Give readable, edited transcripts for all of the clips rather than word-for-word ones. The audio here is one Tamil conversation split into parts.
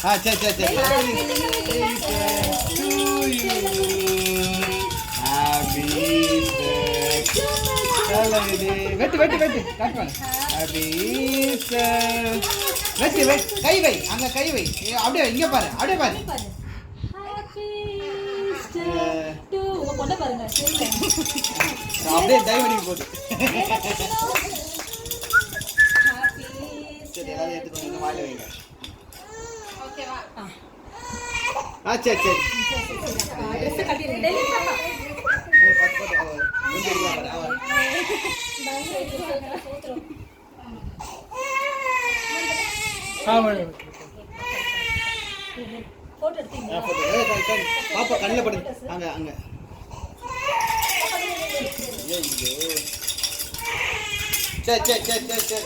சரி சரி சரி வெட்டு வெட்டு வெட்டு காட்டுவாங்க. வெட்டு வெட்டு கை வை, அங்க கை வை, அப்படியே இங்க பாரு, அப்படியே பாரு. அப்படியே டைவடிக்கு போகுது. சரி எல்லாரும் எடுத்துக்கோங்க, வாயில வைங்க. சரி சரி பாப்பா கண்ணில் படுது. அங்க அங்க சரி சரி சரி சரி சரி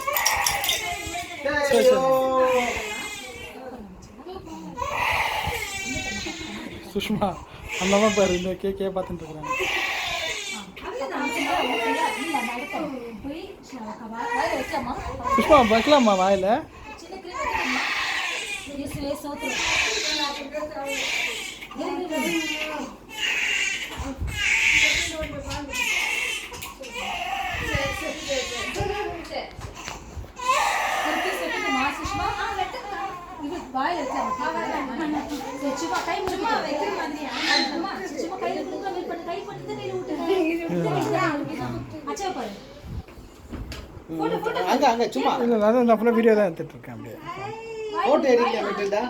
சுஷ்மா அந்த அம்மா பாரு இந்த கேக்கே பார்த்துட்டு இருக்கிறாங்க. சுஷ்மா வைக்கலாமா வாயில? அங்க அங்க சும்மா இல்லை நான் வீடியோ தான் எடுத்துட்டு இருக்கேன். அப்படியே போட்டோ எடுக்கலையா?